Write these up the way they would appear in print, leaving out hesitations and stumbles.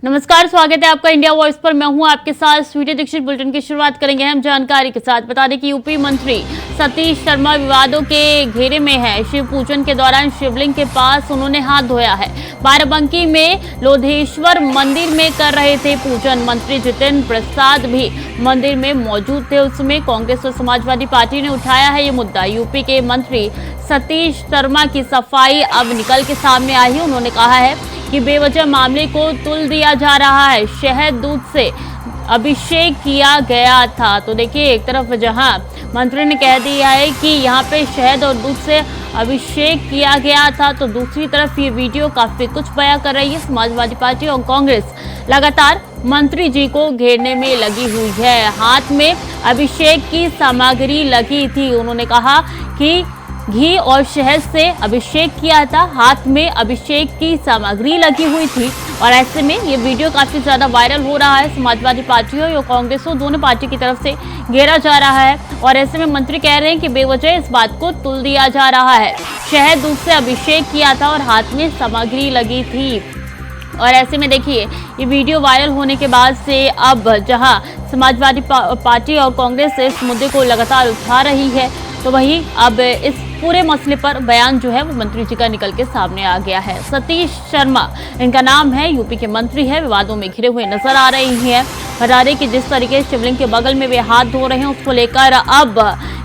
नमस्कार, स्वागत है आपका इंडिया वॉइस पर। मैं हूं आपके साथ स्वीटी दीक्षित। बुलेटिन की शुरुआत करेंगे हम जानकारी के साथ। बता दें कि यूपी मंत्री सतीश शर्मा विवादों के घेरे में है। शिव पूजन के दौरान शिवलिंग के पास उन्होंने हाथ धोया है। बाराबंकी में लोधेश्वर मंदिर में कर रहे थे पूजन। मंत्री जितेंद्र प्रसाद भी मंदिर में मौजूद थे। उस समय कांग्रेस और समाजवादी पार्टी ने उठाया है ये मुद्दा। यूपी के मंत्री सतीश शर्मा की सफाई अब निकल के सामने आई है। उन्होंने कहा है कि बेवजह मामले को तुल दिया जा रहा है। शहद दूध से अभिषेक किया गया था। तो देखिए, एक तरफ जहां मंत्री ने कह दिया है कि यहां पे शहद और दूध से अभिषेक किया गया था, तो दूसरी तरफ ये वीडियो काफी कुछ बयां कर रही है। समाजवादी पार्टी और कांग्रेस लगातार मंत्री जी को घेरने में लगी हुई है। हाथ में अभिषेक की सामग्री लगी थी। उन्होंने कहा कि घी और शहद से अभिषेक किया था। हाथ में अभिषेक की सामग्री लगी हुई थी और ऐसे में ये वीडियो काफी ज्यादा वायरल हो रहा है। समाजवादी पार्टी और कांग्रेस दोनों पार्टी की तरफ से घेरा जा रहा है और ऐसे में मंत्री कह रहे हैं कि बेवजह इस बात को तुल दिया जा रहा है। शहद दूध से अभिषेक किया था और हाथ में सामग्री लगी थी। और ऐसे में देखिए, ये वीडियो वायरल होने के बाद से अब जहां समाजवादी पार्टी और कांग्रेस इस मुद्दे को लगातार उठा रही है, तो वहीं अब इस पूरे मसले पर बयान जो है वो मंत्री जी का निकल के सामने आ गया है। सतीश शर्मा इनका नाम है, यूपी के मंत्री है, विवादों में घिरे हुए नजर आ रही हैं। बता दें कि जिस तरीके से शिवलिंग के बगल में वे हाथ धो रहे हैं, उसको लेकर अब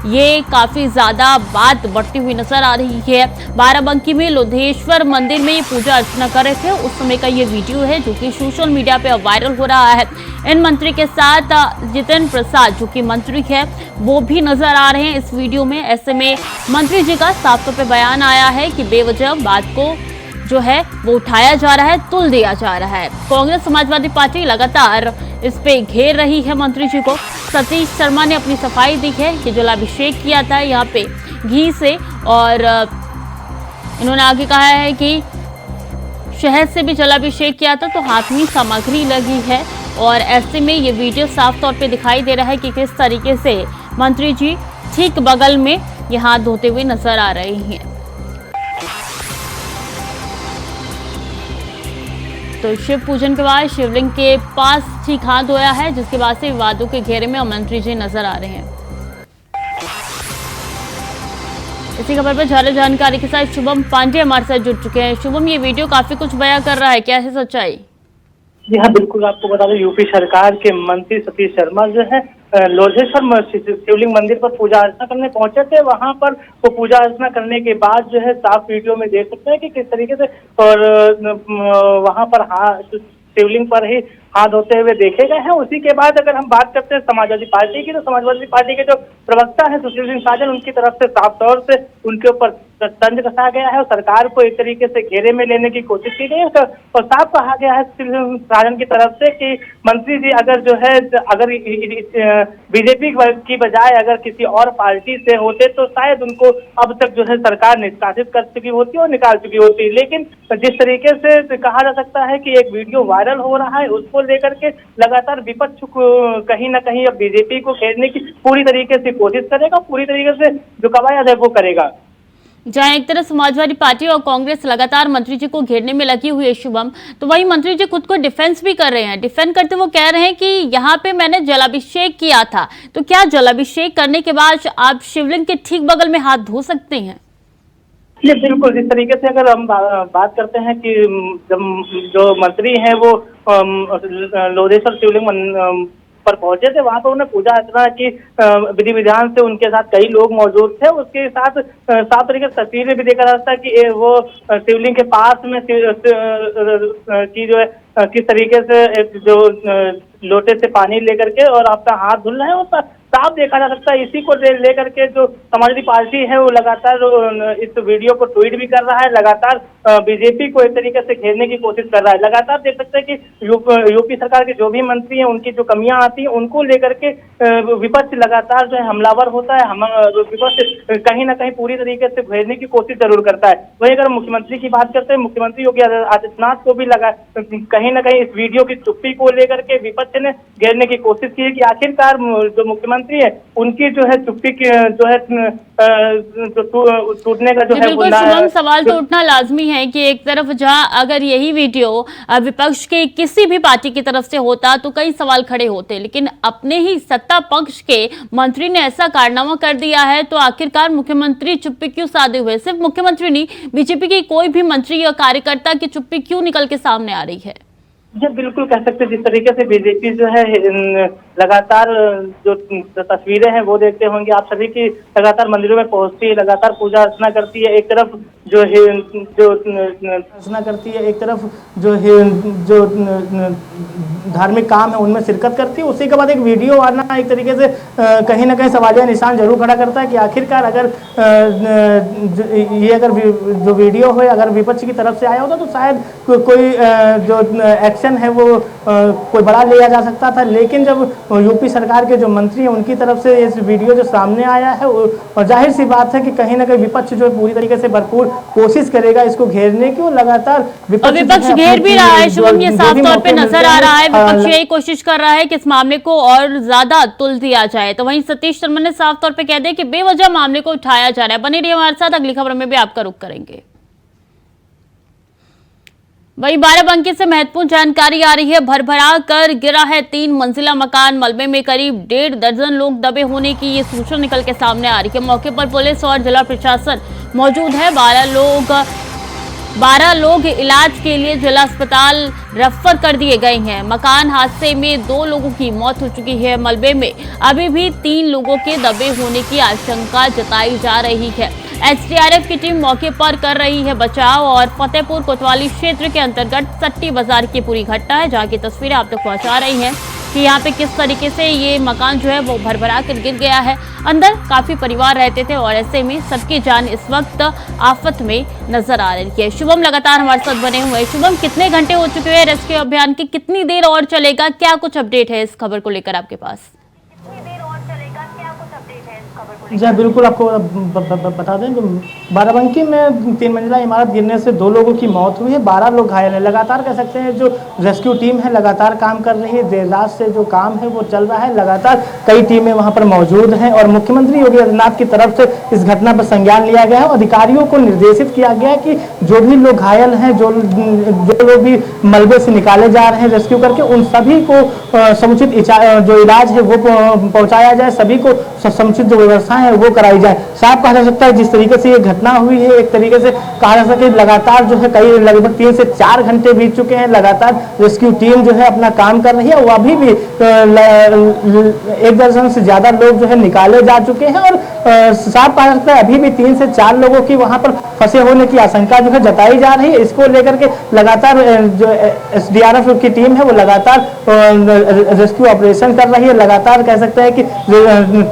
ये काफी ज्यादा बात बढ़ती हुई नजर आ रही है। बाराबंकी में लोधेश्वर मंदिर में ये पूजा अर्चना कर रहे थे, उस समय का ये वीडियो है जो कि सोशल मीडिया पे अब वायरल हो रहा है। इन मंत्री के साथ जितेंद्र प्रसाद जो कि मंत्री है वो भी नजर आ रहे हैं इस वीडियो में। ऐसे में मंत्री जी का साफ तौर पे बयान आया है कि बेवजह बात को जो है वो उठाया जा रहा है, तुल दिया जा रहा है। कांग्रेस समाजवादी पार्टी लगातार इस पे घेर रही है मंत्री जी को। सतीश शर्मा ने अपनी सफाई दी है कि जलाभिषेक किया था यहाँ पे घी से, और इन्होंने आगे कहा है कि शहद से भी जलाभिषेक किया था, तो हाथ में सामग्री लगी है। और ऐसे में ये वीडियो साफ तौर पे दिखाई दे रहा है कि किस तरीके से मंत्री जी ठीक बगल में ये हाथ धोते हुए नजर आ रहे हैं। तो शिव पूजन के बाद शिवलिंग के पास ठीक हाथ धोया है, जिसके बाद से विवादों के घेरे में मंत्री जी नजर आ रहे हैं। इसी खबर पर ज्यादा जानकारी के साथ शुभम पांडे हमारे साथ जुड़ चुके हैं। शुभम, ये वीडियो काफी कुछ बयां कर रहा है, क्या है सच्चाई? जी हाँ, बिल्कुल। आपको बता दें, यूपी सरकार के मंत्री सतीश शर्मा जो है लोधेश्वर शिवलिंग मंदिर पर पूजा अर्चना करने पहुंचे थे। वहां पर वो पूजा अर्चना करने के बाद जो है साफ वीडियो में देख सकते हैं कि किस तरीके से और वहां पर शिवलिंग पर ही हाथ धोते हुए देखे गए हैं। उसी के बाद अगर हम बात करते हैं समाजवादी पार्टी की, तो समाजवादी पार्टी के जो प्रवक्ता है सुशील सिंह साजन, उनकी तरफ से साफ तौर से उनके ऊपर तंज कसा गया है और सरकार को एक तरीके से घेरे में लेने की कोशिश की गई है। और साफ कहा गया है सुशील सिंह साजन की तरफ से कि मंत्री जी अगर जो है अगर बीजेपी की बजाय अगर किसी और पार्टी से होते तो शायद उनको अब तक जो है सरकार निष्कासित कर चुकी होती और निकाल चुकी होती। लेकिन जिस तरीके से कहा जा सकता है कि एक वीडियो वायरल हो रहा है, उसको लेकर के लगातार विपक्ष कहीं ना कहीं अब बीजेपी को घेरने की पूरी तरीके से कोशिश करेगा, पूरी तरीके से जो कवायद है वो करेगा। जहां एक तरफ समाजवादी पार्टी और कांग्रेस लगातार मंत्री जी को घेरने में लगी हुई है शुभम, तो वही मंत्री जी खुद को डिफेंस भी कर रहे हैं। डिफेंड करते वो कह रहे हैं कि यहाँ पे मैंने जलाभिषेक किया था। तो क्या जलाभिषेक करने के बाद आप शिवलिंग के ठीक बगल में हाथ धो सकते हैं? ये बिल्कुल, जिस तरीके से अगर हम बात करते हैं कि जो मंत्री हैं वो लोधेश्वर शिवलिंग पर पहुंचे थे, वहां पर उन्हें पूजा अर्चना की विधि विधान से उनके साथ कई लोग मौजूद थे। उसके साथ साफ तरीके से तस्वीरें भी देखा जा सकता है कि वो शिवलिंग के पास में की जो है किस तरीके से जो लोटे से पानी लेकर के और आपका हाथ धुल रहे हैं, उसका साफ देखा जा सकता है। इसी को लेकर के जो समाजवादी पार्टी है वो लगातार इस वीडियो को ट्वीट भी कर रहा है, लगातार बीजेपी को एक तरीके से घेरने की कोशिश कर रहा है। लगातार देख सकते हैं कि यूपी सरकार के जो भी मंत्री हैं उनकी जो कमियां आती हैं उनको लेकर के विपक्ष लगातार जो है हमलावर होता है। विपक्ष कहीं ना कहीं पूरी तरीके से घेरने की कोशिश जरूर करता है। वहीं अगर मुख्यमंत्री की बात करते हैं, मुख्यमंत्री योगी आदित्यनाथ को भी कहीं ना कहीं इस वीडियो की चुप्पी को लेकर के विपक्ष ने घेरने की कोशिश की है कि आखिरकार जो मुख्यमंत्री मुख्यमंत्री है उनकी जो है चुप्पी की जो है टूटने का जो है बिल्कुल शुभम, सवाल तो उठना लाजमी है कि एक तरफ जहां अगर यही वीडियो विपक्ष के किसी भी पार्टी की तरफ से होता तो कई सवाल खड़े होते, लेकिन अपने ही सत्ता पक्ष के मंत्री ने ऐसा कारनामा कर दिया है तो आखिरकार मुख्यमंत्री चुप्पी क्यों साधे हुए? सिर्फ मुख्यमंत्री नहीं, बीजेपी की कोई भी मंत्री या कार्यकर्ता की चुप्पी क्यों निकल के सामने आ रही है? जी बिल्कुल कह सकते हैं, जिस तरीके से बीजेपी जो है लगातार जो तस्वीरें हैं वो देखते होंगे आप सभी की, लगातार मंदिरों में पहुंचती है, लगातार पूजा अर्चना करती है, एक तरफ जो अर्चना करती है, एक तरफ जो धार्मिक काम है उनमें शिरकत करती है। उसी के बाद एक वीडियो आना एक तरीके से कहीं ना कहीं सवालिया निशान जरूर खड़ा करता है कि आखिरकार अगर ये अगर जो वीडियो है अगर विपक्ष की तरफ से आया होता तो शायद कोई जो एक्शन है वो कोई बड़ा लिया जा सकता था, लेकिन जब यूपी सरकार के जो मंत्री हैं उनकी तरफ से इस वीडियो जो सामने आया है और जाहिर सी बात है कि कहीं ना कहीं विपक्ष जो पूरी तरीके से भरपूर कोशिश करेगा इसको घेरने की, और लगातार विपक्ष घेर भी रहा है। शुभम, ये साफ तौर पे नजर आ रहा है विपक्ष यही कोशिश कर रहा है कि इस मामले को और ज्यादा तुल दिया जाए। तो वहीं सतीश शर्मा ने साफ तौर पे कह दिया कि बेवजह मामले को उठाया जा रहा है। बने रहिए हमारे साथ, अगली खबर में भी आपका रुख करेंगे। वही बाराबंकी से महत्वपूर्ण जानकारी आ रही है। भरभरा कर गिरा है 3 मंजिला मकान, मलबे में करीब 1.5 दर्जन लोग दबे होने की ये सूचना निकल के सामने आ रही है। मौके पर पुलिस और जिला प्रशासन मौजूद है। 12 लोग इलाज के लिए जिला अस्पताल रेफर कर दिए गए हैं। मकान हादसे में 2 लोगों की मौत हो चुकी है। मलबे में अभी भी 3 लोगों के दबे होने की आशंका जताई जा रही है। एसडीआरएफ की टीम मौके पर कर रही है बचाव। और फतेहपुर कोतवाली क्षेत्र के अंतर्गत सट्टी बाजार की पूरी घटना है, जहां की तस्वीरें आप तक पहुंचा रही हैं कि यहाँ पे किस तरीके से ये मकान जो है वो भरभरा कर गिर गया है। अंदर काफी परिवार रहते थे और ऐसे में सबकी जान इस वक्त आफत में नजर आ रही है। शुभम लगातार हमारे साथ बने हुए हैं। शुभम, कितने घंटे हो चुके हैं रेस्क्यू अभियान के, कितनी देर और चलेगा, क्या कुछ अपडेट है इस खबर को लेकर आपके पास? जी बिल्कुल, आपको बता दें कि बाराबंकी में 3 मंजिला इमारत गिरने से 2 लोगों की मौत हुई है, 12 लोग घायल हैं। लगातार कह सकते हैं जो रेस्क्यू टीम है लगातार काम कर रही है, देर रात से जो काम है वो चल रहा है। लगातार कई टीमें वहां पर मौजूद हैं और मुख्यमंत्री योगी आदित्यनाथ की तरफ से इस घटना पर संज्ञान लिया गया है। अधिकारियों को निर्देशित किया गया है कि जो भी लोग घायल हैं, जो लोग भी मलबे से निकाले जा रहे हैं रेस्क्यू करके, उन सभी को समुचित जो इलाज है वो पहुँचाया जाए, सभी को समुचित जो व्यवस्था है वो कराई जाए। साफ कहा जा सकता है जिस तरीके से ये घटना हुई है, एक तरीके से कहा जा सकता है लगातार जो है कई लगभग 3 से 4 घंटे बीत चुके हैं। लगातार रेस्क्यू टीम जो है अपना काम कर रही है। वो अभी भी 1 दर्जन से ज्यादा लोग जो है निकाले जा चुके हैं और साफ कहा जा सकता है अभी भी 3 से 4 लोगों की वहां पर फंसे होने की आशंका जो है जताई जा रही है। इसको लेकर के लगातार जो एसडीआरएफ की टीम है वो लगातार रेस्क्यू ऑपरेशन कर रही है। लगातार कह सकते हैं कि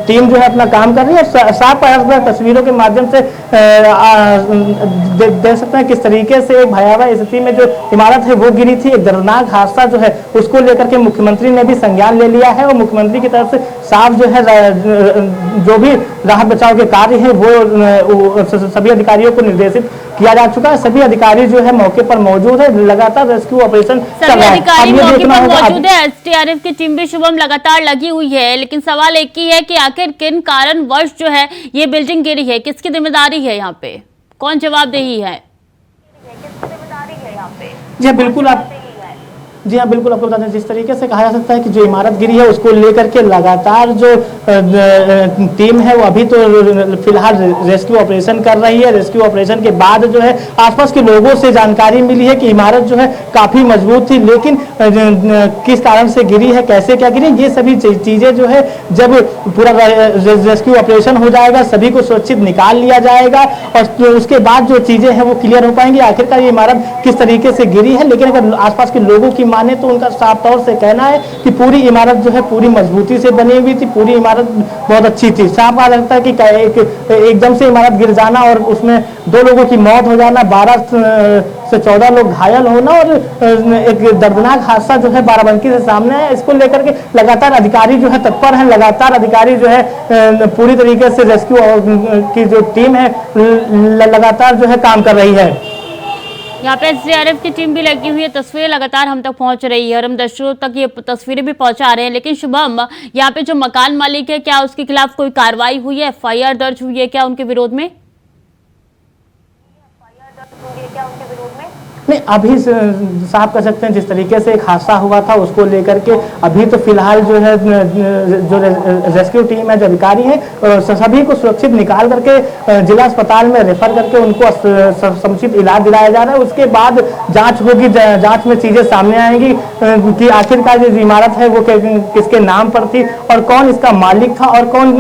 टीम जो है अपना काम कर रही है। साफ तस्वीरों के माध्यम से देख सकते हैं किस तरीके से एक भयावह स्थिति में जो इमारत है वो गिरी थी। एक दर्दनाक हादसा जो है उसको लेकर के मुख्यमंत्री ने भी संज्ञान ले लिया है और मुख्यमंत्री की तरफ से साफ जो है जो भी राहत बचाव के कार्य है वो सभी अधिकारियों को निर्देशित किया जा चुका है। सभी अधिकारी जो है मौके पर मौजूद है, लगातार रेस्क्यू ऑपरेशन चल रहा है। अधिकारी मौके पर मौजूद है, एसडीआरएफ की टीम भी शुभम लगातार लगी हुई है, लेकिन सवाल एक ही है कि आखिर किन कारणवश जो है ये बिल्डिंग गिरी है, किसकी जिम्मेदारी है, यहाँ पे कौन जवाबदेही है? जी बिल्कुल जी हाँ बिल्कुल, आपको बता दें जिस तरीके से कहा जा सकता है कि जो इमारत गिरी है उसको लेकर के लगातार जो टीम है वो अभी तो फिलहाल रेस्क्यू ऑपरेशन कर रही है। रेस्क्यू ऑपरेशन के बाद जो है आसपास के लोगों से जानकारी मिली है कि इमारत जो है काफ़ी मजबूत थी, लेकिन किस कारण से गिरी है, कैसे क्या गिरी, ये सभी चीज़ें जो है जब पूरा रेस्क्यू ऑपरेशन हो जाएगा सभी को सुरक्षित निकाल लिया जाएगा और उसके बाद जो चीज़ें हैं वो क्लियर हो पाएंगी आखिरकार ये इमारत किस तरीके से गिरी है। लेकिन अगर आसपास के लोगों की माने तो उनका साफ तौर से कहना है कि पूरी इमारत जो है पूरी मजबूती से बनी हुई थी, पूरी इमारत बहुत अच्छी थी। साफ कहा लगता है कि एकदम से इमारत गिर जाना और उसमें 2 लोगों की मौत हो जाना, 12 से 14 लोग घायल होना और एक दर्दनाक हादसा जो है बाराबंकी से सामने है। इसको लेकर के लगातार अधिकारी जो है तत्पर हैं, लगातार अधिकारी जो है पूरी तरीके से रेस्क्यू की जो टीम है लगातार जो है काम कर रही है। यहाँ पे एसडीआरएफ की टीम भी लगी हुई है, तस्वीरें लगातार हम तक पहुंच रही है और हम दर्शकों तक ये तस्वीरें भी पहुंचा रहे हैं। लेकिन शुभम, यहाँ पे जो मकान मालिक है, क्या उसके खिलाफ कोई कार्रवाई हुई है, एफआईआर दर्ज हुई है क्या उनके विरोध में? नहीं, अभी साफ कर सकते हैं जिस तरीके से एक हादसा हुआ था उसको लेकर के अभी तो फिलहाल जो है जो रेस्क्यू टीम है, जो अधिकारी हैं, सभी को सुरक्षित निकाल करके जिला अस्पताल में रेफर करके उनको समुचित इलाज दिलाया जा रहा है। उसके बाद जांच होगी, जांच में चीजें सामने आएंगी कि आखिरकार जो इमारत है वो किसके नाम पर थी और कौन इसका मालिक था और कौन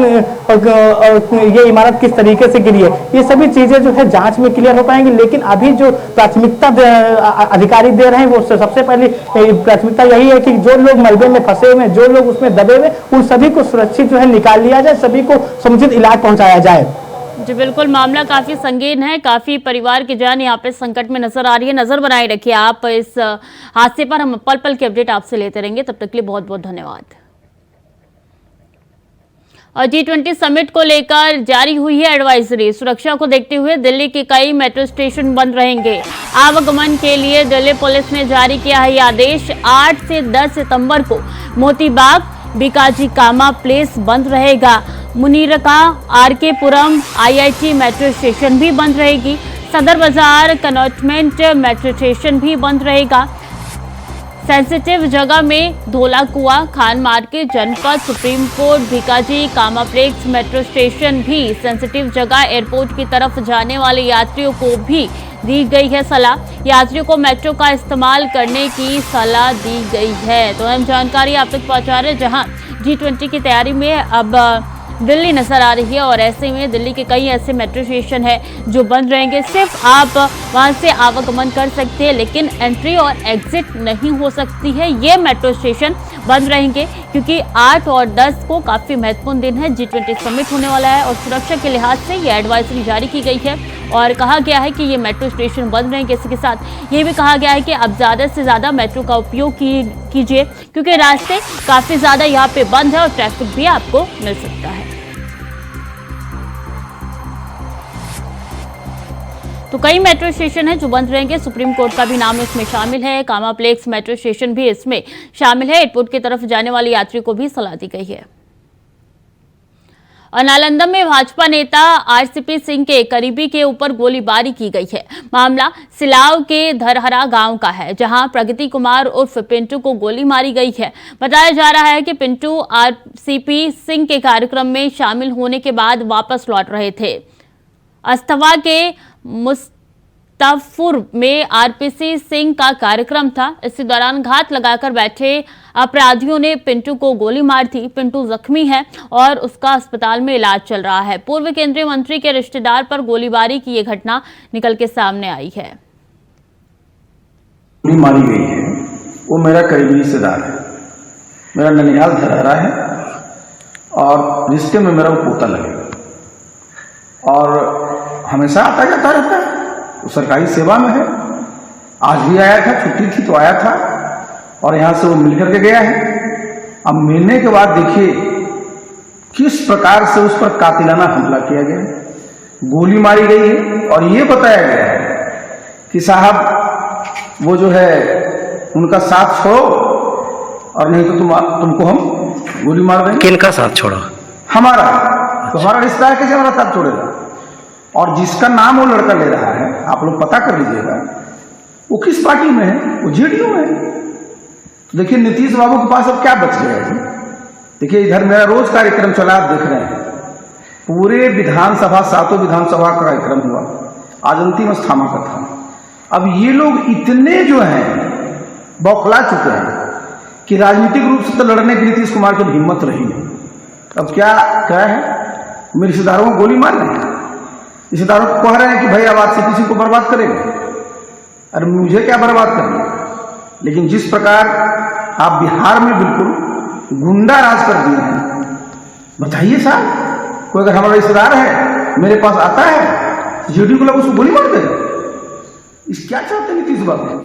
ये इमारत किस तरीके से गिरी है। ये सभी चीजें जो है जांच में क्लियर हो पाएंगी। लेकिन अभी जो प्राथमिकता अधिकारी दे रहे हैं वो सबसे पहली प्राथमिकता यही है कि जो लोग मलबे में फंसे हुए, जो लोग उसमें दबे हुए, उन सभी को सुरक्षित जो है निकाल लिया जाए, सभी को समुचित इलाज पहुंचाया जाए। जी बिल्कुल, मामला काफी संगीन है, काफी परिवार की जान यहाँ पे संकट में नजर आ रही है। नजर बनाए रखिए आप इस हादसे पर, हम पल पल की अपडेट आपसे लेते रहेंगे। तब तक के लिए बहुत बहुत धन्यवाद। और G20 समिट को लेकर जारी हुई है एडवाइजरी। सुरक्षा को देखते हुए दिल्ली के कई मेट्रो स्टेशन बंद रहेंगे। आवागमन के लिए दिल्ली पुलिस ने जारी किया है ये आदेश। 8 से 10 सितंबर को मोती बाग, बीकाजी कामा प्लेस बंद रहेगा। मुनीरका, आरके पुरम, IIT मेट्रो स्टेशन भी बंद रहेगी। सदर बाजार, कनॉटमेंट मेट्रो स्टेशन भी बंद रहेगा। सेंसिटिव जगह में Dhaula Kuan, Khan market, Janpath, supreme court, Bhikaji, Cama place metro station भी सेंसिटिव जगह। एयरपोर्ट की तरफ जाने वाले यात्रियों को भी दी गई है सलाह। यात्रियों को मेट्रो का इस्तेमाल करने की सलाह दी गई है। तो अहम जानकारी आप तक पहुंचा रहे हैं, जहां G20 की तैयारी में अब दिल्ली नजर आ रही है और ऐसे में दिल्ली के कई ऐसे मेट्रो स्टेशन है जो बंद रहेंगे। सिर्फ आप वहां से आवागमन कर सकते हैं, लेकिन एंट्री और एग्जिट नहीं हो सकती है। ये मेट्रो स्टेशन बंद रहेंगे क्योंकि 8 और 10 को काफी महत्वपूर्ण दिन है, G20 समिट होने वाला है और सुरक्षा के लिहाज से ये एडवाइजरी जारी की गई है और कहा गया है कि ये मेट्रो स्टेशन बंद रहेंगे। इसी के साथ ये भी कहा गया है कि अब ज़्यादा से ज़्यादा मेट्रो का उपयोग कीजिए क्योंकि रास्ते काफ़ी ज़्यादा यहाँ पे बंद है और ट्रैफिक भी आपको मिल सकता है। तो कई मेट्रो स्टेशन है जो बंद रहेंगे। सुप्रीम कोर्ट का भी नाम इसमें शामिल है। कामाप्लेक्स मेट्रो स्टेशन भी इसमें शामिल है। एयरपोर्ट की तरफ जाने वाले यात्री को भी सलाह दी गई है। और नालंदा में भाजपा नेता RCP सिंह के करीबी के ऊपर गोलीबारी की गई है। मामला सिलाव के धरहरा गांव का है, जहां प्रगति कुमार उर्फ पिंटू को गोली मारी गई है। बताया जा रहा है कि पिंटू RCP सिंह के कार्यक्रम में शामिल होने के बाद वापस लौट रहे थे। अस्थवा के मुस्तफुर में RPC सिंह का कार्यक्रम था। इसी दौरान घात लगाकर बैठे अपराधियों ने पिंटू को गोली मार दी। पिंटू जख्मी है और उसका अस्पताल में इलाज चल रहा है। पूर्व केंद्रीय मंत्री के रिश्तेदार पर गोलीबारी की यह घटना निकल के सामने आई है। गोली मारी गई है, वो मेरा करीबी रिश्तेदार है, मेरा ननिहाल धरहरा है और रिश्ते में मेरा वो पोता लगेगा और हमेशा आता जाता रहता है। वो सरकारी सेवा में है। आज भी आया था, छुट्टी थी तो आया था और यहाँ से वो मिल करके गया है। अब मिलने के बाद देखिए किस प्रकार से उस पर कातिलाना हमला किया गया, गोली मारी गई है और ये बताया गया है कि साहब वो जो है उनका साथ छोड़ो और नहीं तो तुमको हम गोली मार देंगे। किनका साथ छोड़ो? हमारा। तो हमारा रिश्ता है, कैसे हमारा साथ छोड़ेगा? और जिसका नाम वो लड़का ले रहा है, आप लोग पता कर लीजिएगा वो किस पार्टी में है। वो JDU में है। तो देखिए नीतीश बाबू के पास अब क्या बच गया है। देखिए इधर मेरा रोज कार्यक्रम चला, आप देख रहे हैं पूरे विधानसभा, 7 विधानसभा का कार्यक्रम हुआ। आज अंतिम स्थामा का था। अब ये लोग इतने जो हैं बौखला चुके हैं कि राजनीतिक रूप से तो लड़ने की नीतीश कुमार की हिम्मत रही नहीं। अब क्या है, मेरे रिश्तेदारों को गोली मार रहे हैं, रिश्तेदारों को कह रहे हैं कि भाई अब आज से किसी को बर्बाद करेंगे। अरे मुझे क्या बर्बाद करना। लेकिन जिस प्रकार आप बिहार में बिल्कुल गुंडा राज कर दिए हैं, बताइए साहब, कोई अगर हमारा रिश्तेदार है मेरे पास आता है, JDU को लोग उसको गोली मार देगा। इस क्या चाहते हैं नीतीश बाबू?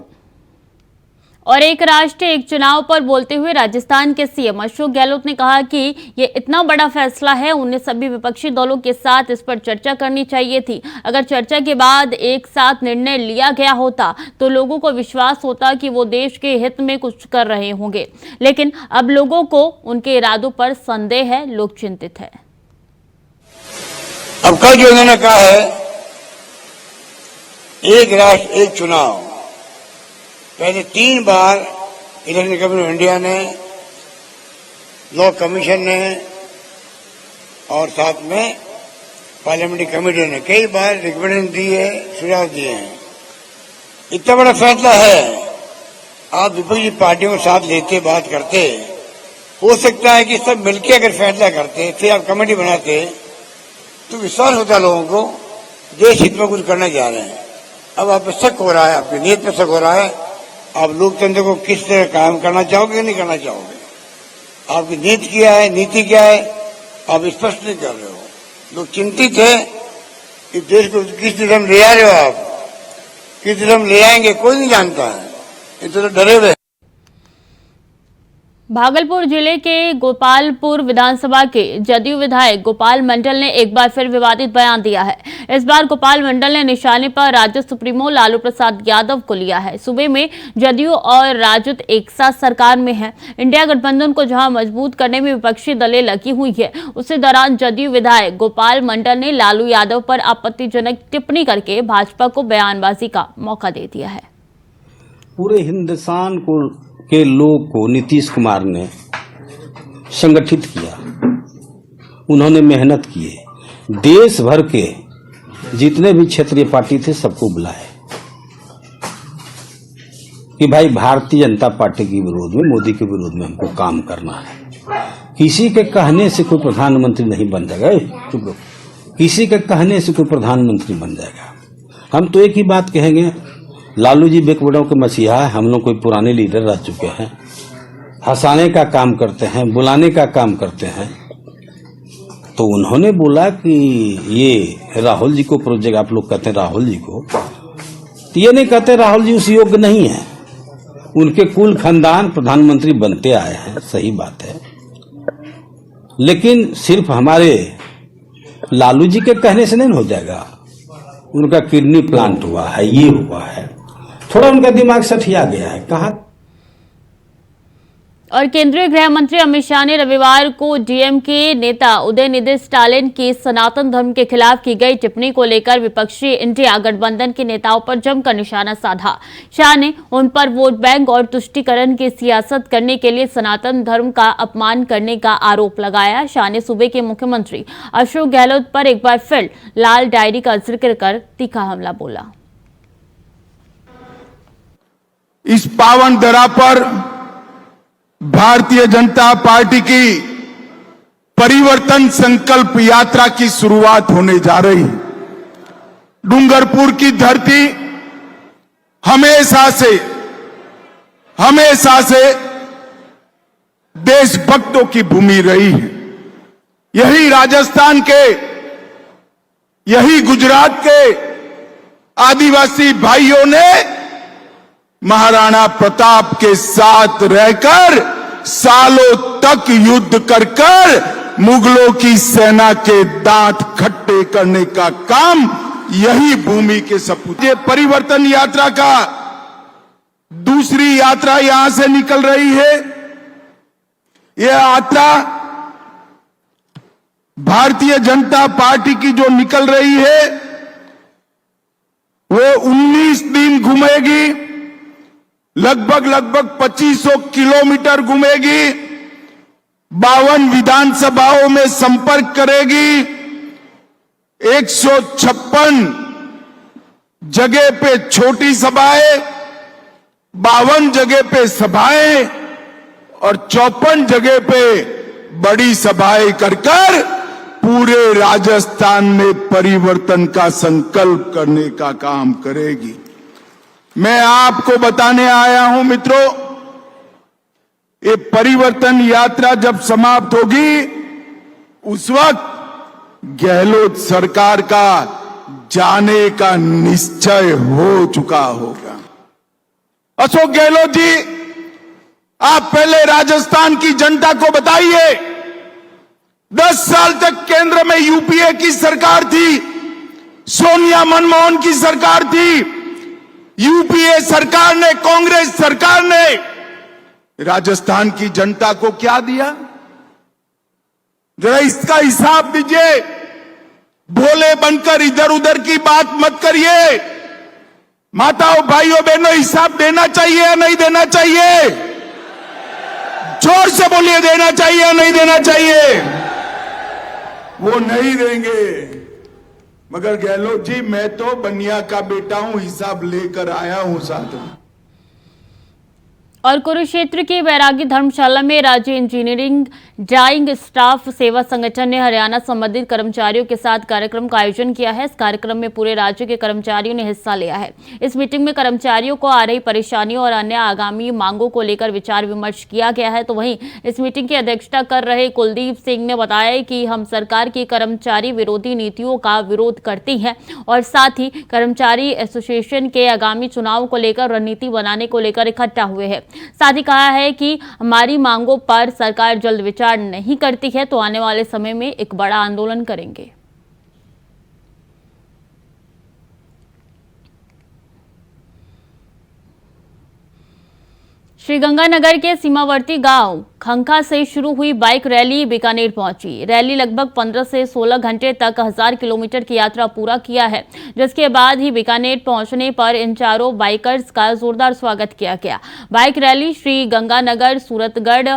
और एक राष्ट्र एक चुनाव पर बोलते हुए राजस्थान के सीएम अशोक गहलोत ने कहा कि ये इतना बड़ा फैसला है, उन्हें सभी विपक्षी दलों के साथ इस पर चर्चा करनी चाहिए थी। अगर चर्चा के बाद एक साथ निर्णय लिया गया होता तो लोगों को विश्वास होता कि वो देश के हित में कुछ कर रहे होंगे, लेकिन अब लोगों को उनके इरादों पर संदेह है, लोग चिंतित है। अब कल जो उन्होंने कहा है एक राष्ट्र एक चुनाव, पहले 3 बार इलेक्शन कमीशन ऑफ इंडिया ने, लॉ कमीशन ने और साथ में पार्लियामेंट्री कमेटी ने कई बार रिकमेंडेशन दी है, सुझाव दिए हैं। इतना बड़ा फैसला है, आप विपक्षी पार्टियों के साथ लेते बात करते, हो सकता है कि सब मिलकर अगर फैसला करते फिर आप कमेटी बनाते तो विश्वास होता लोगों को देश हित में कुछ करने जा रहे हैं। अब आप पे शक हो रहा है, आपकी नीयत पे शक हो रहा है, आप लोकतंत्र को किस तरह कायम करना चाहोगे या नहीं करना चाहोगे, आपकी नीति क्या है, नीति क्या है, आप स्पष्ट नहीं कर रहे हो। लोग चिंतित है कि देश को किस तरह ले आ रहे हो, आप किस तरह ले आएंगे कोई नहीं जानता है, इतने तो डरे हुए। भागलपुर जिले के गोपालपुर विधानसभा के जदयू विधायक गोपाल मंडल ने एक बार फिर विवादित बयान दिया है। इस बार गोपाल मंडल ने निशाने पर राजद सुप्रीमो लालू प्रसाद यादव को लिया है। सूबे में जदयू और राजद एक साथ सरकार में है। इंडिया गठबंधन को जहां मजबूत करने में विपक्षी दलें लगी हुई है, उसी दौरान जदयू विधायक गोपाल मंडल ने लालू यादव पर आपत्तिजनक टिप्पणी करके भाजपा को बयानबाजी का मौका दे दिया है। पूरे हिंदुस्तान के लोग को नीतीश कुमार ने संगठित किया, उन्होंने मेहनत किए, देश भर के जितने भी क्षेत्रीय पार्टी थे सबको बुलाए कि भाई भारतीय जनता पार्टी के विरोध में, मोदी के विरोध में हमको काम करना है। किसी के कहने से कोई प्रधानमंत्री नहीं बन जाएगा, चुप रहो, किसी के कहने से कोई प्रधानमंत्री बन जाएगा। हम तो एक ही बात कहेंगे, लालू जी बेकबड़ों के मसीहा है, हम लोग कोई पुराने लीडर रह चुके हैं, हंसाने का काम करते हैं, बुलाने का काम करते हैं। तो उन्होंने बोला कि ये राहुल जी को प्रोजेक्ट, आप लोग कहते हैं राहुल जी को, तो ये नहीं कहते राहुल जी उस योग्य नहीं है, उनके कुल खानदान प्रधानमंत्री बनते आए हैं, सही बात है, लेकिन सिर्फ हमारे लालू जी के कहने से नहीं हो जाएगा। उनका किडनी प्लांट हुआ है, ये हुआ है, थोड़ा उनका दिमाग सठिया गया है। कहा और केंद्रीय गृह मंत्री अमित शाह ने रविवार को डीएमके नेता उदयनिधि स्टालिन की सनातन धर्म के खिलाफ की गई टिप्पणी को लेकर विपक्षी इंडिया गठबंधन के नेताओं पर जमकर निशाना साधा। शाह ने उन पर वोट बैंक और तुष्टीकरण की सियासत करने के लिए सनातन धर्म का अपमान करने का आरोप लगाया। शाह ने सूबे के मुख्यमंत्री अशोक गहलोत पर एक बार फिर लाल डायरी का जिक्र कर तीखा हमला बोला। इस पावन धरा पर भारतीय जनता पार्टी की परिवर्तन संकल्प यात्रा की शुरुआत होने जा रही। डूंगरपुर की धरती हमेशा से देशभक्तों की भूमि रही है। यही राजस्थान के, यही गुजरात के आदिवासी भाइयों ने महाराणा प्रताप के साथ रहकर सालों तक युद्ध कर मुगलों की सेना के दांत खट्टे करने का काम यही भूमि के सपूत। ये परिवर्तन यात्रा का दूसरी यात्रा यहां से निकल रही है। यह यात्रा भारतीय जनता पार्टी की जो निकल रही है वो 19 दिन घूमेगी, लगभग 2500 किलोमीटर घूमेगी, 52 विधानसभाओं में संपर्क करेगी, 156 जगह पे छोटी सभाएं, 52 जगह पे सभाएं और 54 जगह पे बड़ी सभाएं कर पूरे राजस्थान में परिवर्तन का संकल्प करने का काम करेगी। मैं आपको बताने आया हूं मित्रों, ये परिवर्तन यात्रा जब समाप्त होगी उस वक्त गहलोत सरकार का जाने का निश्चय हो चुका होगा। अशोक गहलोत जी, आप पहले राजस्थान की जनता को बताइए, 10 साल तक केंद्र में यूपीए की सरकार थी, सोनिया मनमोहन की सरकार थी। यूपीए सरकार ने, कांग्रेस सरकार ने राजस्थान की जनता को क्या दिया? जरा इसका हिसाब दीजिए। भोले बनकर इधर उधर की बात मत करिए। माताओं, भाइयों, बहनों, हिसाब देना चाहिए या नहीं देना चाहिए? जोर से बोलिए, देना चाहिए या नहीं देना चाहिए? वो नहीं देंगे। मगर गहलोत जी, मैं तो बनिया का बेटा हूं, हिसाब लेकर आया हूं साथ में। और कुरुक्षेत्र के बैरागी धर्मशाला में राज्य इंजीनियरिंग डाइंग स्टाफ सेवा संगठन ने हरियाणा संबंधित कर्मचारियों के साथ कार्यक्रम का आयोजन किया है। इस कार्यक्रम में पूरे राज्य के कर्मचारियों ने हिस्सा लिया है। इस मीटिंग में कर्मचारियों को आ रही परेशानियों और अन्य आगामी मांगों को लेकर विचार विमर्श किया गया है। तो वहीं इस मीटिंग की अध्यक्षता कर रहे कुलदीप सिंह ने बताया कि हम सरकार की कर्मचारी विरोधी नीतियों का विरोध करती हैं और साथ ही कर्मचारी एसोसिएशन के आगामी चुनाव को लेकर रणनीति बनाने को लेकर इकट्ठा हुए हैं। साथ ही कहा है कि हमारी मांगों पर सरकार जल्द विचार नहीं करती है तो आने वाले समय में एक बड़ा आंदोलन करेंगे। श्रीगंगानगर के सीमावर्ती गांव खंखा से शुरू हुई बाइक रैली बीकानेर पहुंची। रैली लगभग 15 से 16 घंटे तक 1000 किलोमीटर की यात्रा पूरा किया है, जिसके बाद ही बीकानेर पहुंचने पर इन चारों बाइकर्स का जोरदार स्वागत किया गया। बाइक रैली श्रीगंगानगर सूरतगढ़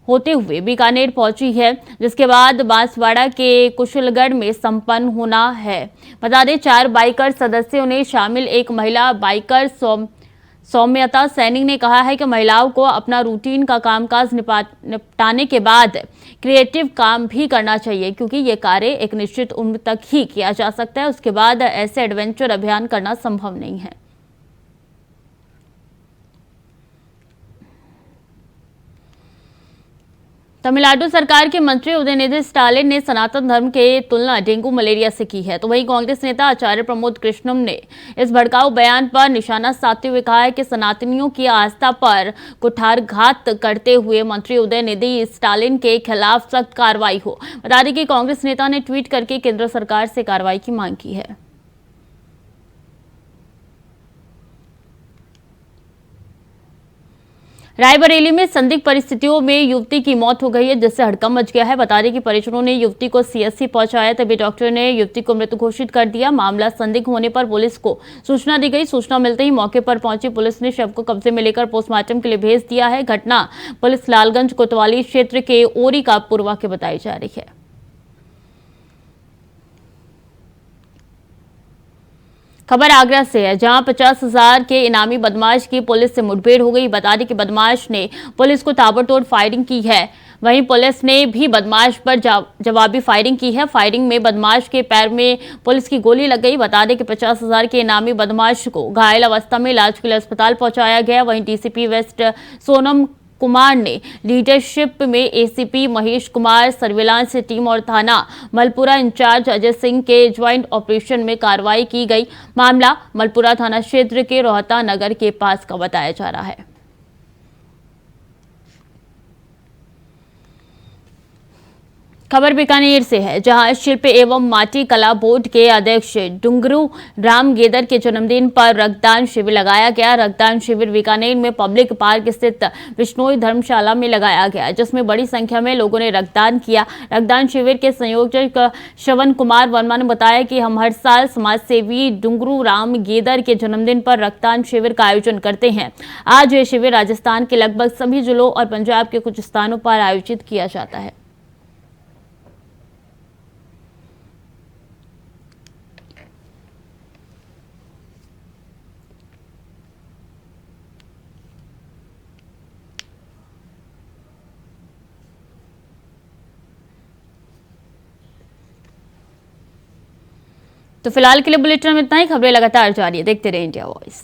होते हुए बीकानेर पहुंची है, जिसके बाद बांसवाड़ा के कुशलगढ़ में संपन्न होना है। बता दें, 4 बाइकर सदस्यों ने शामिल एक महिला बाइकर सौम्यता सैनी ने कहा है कि महिलाओं को अपना रूटीन का कामकाज निपटाने के बाद क्रिएटिव काम भी करना चाहिए, क्योंकि ये कार्य एक निश्चित उम्र तक ही किया जा सकता है। उसके बाद ऐसे एडवेंचर अभियान करना संभव नहीं है। तमिलनाडु सरकार के मंत्री उदयनिधि स्टालिन ने सनातन धर्म के तुलना डेंगू मलेरिया से की है। तो वहीं कांग्रेस नेता आचार्य प्रमोद कृष्णम ने इस भड़काऊ बयान पर निशाना साधते हुए कहा है कि सनातनियों की आस्था पर कुठारघात करते हुए मंत्री उदयनिधि स्टालिन के खिलाफ सख्त कार्रवाई हो। बता दें कि कांग्रेस नेता ने ट्वीट करके केंद्र सरकार से कार्रवाई की मांग की है। रायबरेली में संदिग्ध परिस्थितियों में युवती की मौत हो गई है, जिससे हड़कंप मच गया है। बता दें कि परिजनों ने युवती को सीएससी पहुंचाया, तभी डॉक्टर ने युवती को मृत घोषित कर दिया। मामला संदिग्ध होने पर पुलिस को सूचना दी गई। सूचना मिलते ही मौके पर पहुंची पुलिस ने शव को कब्जे में लेकर पोस्टमार्टम के लिए भेज दिया है। घटना पुलिस लालगंज कोतवाली क्षेत्र के ओरी का पूर्वा के बताई जा रही है। खबर आगरा से है, जहां 50,000 के इनामी बदमाश की पुलिस से मुठभेड़ हो गई। बता दें कि बदमाश ने पुलिस को ताबड़तोड़ फायरिंग की है। वहीं पुलिस ने भी बदमाश पर जवाबी फायरिंग की है। फायरिंग में बदमाश के पैर में पुलिस की गोली लग गई। बता दें कि 50,000 के इनामी बदमाश को घायल अवस्था में इलाज के लिए अस्पताल पहुंचाया गया। वहीं डीसीपी वेस्ट सोनम कुमार ने लीडरशिप में ACP Mahesh Kumar, surveillance team और थाना मलपुरा इंचार्ज अजय सिंह के ज्वाइंट ऑपरेशन में कार्रवाई की गई। मामला मलपुरा थाना क्षेत्र के रोहता नगर के पास का बताया जा रहा है। खबर बीकानेर से है, जहां शिल्प एवं माटी कला बोर्ड के अध्यक्ष डुंगरू राम गेदर के जन्मदिन पर रक्तदान शिविर लगाया गया। रक्तदान शिविर बीकानेर में पब्लिक पार्क स्थित बिश्नोई धर्मशाला में लगाया गया, जिसमें बड़ी संख्या में लोगों ने रक्तदान किया। रक्तदान शिविर के संयोजक श्रवण कुमार वर्मा ने बताया कि हम हर साल समाज सेवी डुंगरू राम गेदर के जन्मदिन पर रक्तदान शिविर का आयोजन करते हैं। आज यह शिविर राजस्थान के लगभग सभी जिलों और पंजाब के कुछ स्थानों पर आयोजित किया जाता है। तो फिलहाल के लिए बुलेटिन में इतना ही। खबरें लगातार जारी है, देखते रहिए इंडिया वॉइस।